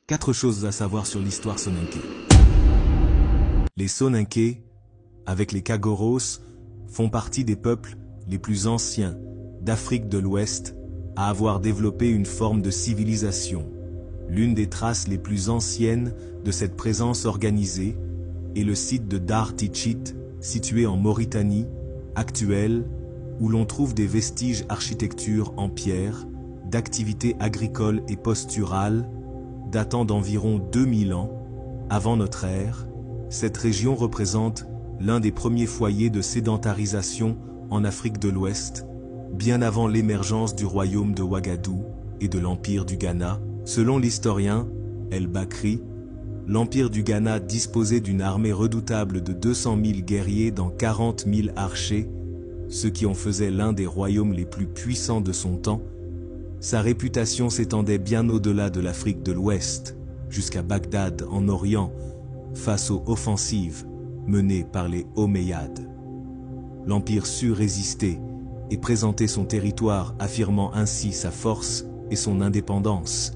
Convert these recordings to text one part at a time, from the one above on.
4 choses à savoir sur l'histoire soninké. Les Soninké, avec les Kagoros, font partie des peuples les plus anciens d'Afrique de l'Ouest à avoir développé une forme de civilisation. L'une des traces les plus anciennes de cette présence organisée est le site de Dar Tichit, situé en Mauritanie actuelle, où l'on trouve des vestiges d'architecture en pierre, d'activités agricoles et pastorales datant d'environ 2000 ans avant notre ère. Cette région représente l'un des premiers foyers de sédentarisation en Afrique de l'Ouest, bien avant l'émergence du royaume de Ouagadougou et de l'Empire du Ghana. Selon l'historien El-Bakri, l'Empire du Ghana disposait d'une armée redoutable de 200 000 guerriers dans 40 000 archers, ce qui en faisait l'un des royaumes les plus puissants de son temps. Sa réputation s'étendait bien au-delà de l'Afrique de l'Ouest, jusqu'à Bagdad en Orient, face aux offensives menées par les Omeyyades. L'Empire sut résister et présenter son territoire, affirmant ainsi sa force et son indépendance.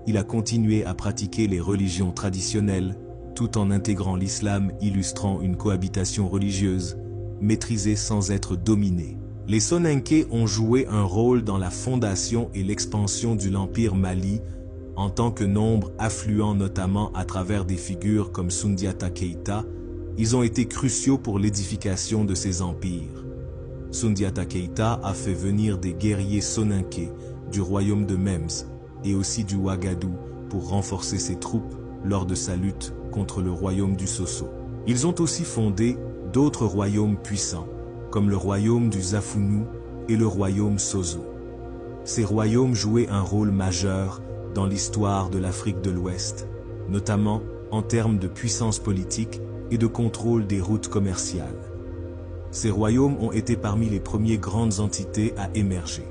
Il a continué à pratiquer les religions traditionnelles, tout en intégrant l'islam, illustrant une cohabitation religieuse, maîtrisée sans être dominée. Les Soninké ont joué un rôle dans la fondation et l'expansion de l'Empire Mali, en tant que nombre affluent notamment à travers des figures comme Soundiata Keita. Ils ont été cruciaux pour l'édification de ces empires. Soundiata Keita a fait venir des guerriers Soninké du royaume de Mems et aussi du Ouagadougou pour renforcer ses troupes lors de sa lutte contre le royaume du Soso. Ils ont aussi fondé d'autres royaumes puissants, comme le royaume du Zafounou et le royaume Soso. Ces royaumes jouaient un rôle majeur dans l'histoire de l'Afrique de l'Ouest, notamment en termes de puissance politique et de contrôle des routes commerciales. Ces royaumes ont été parmi les premières grandes entités à émerger.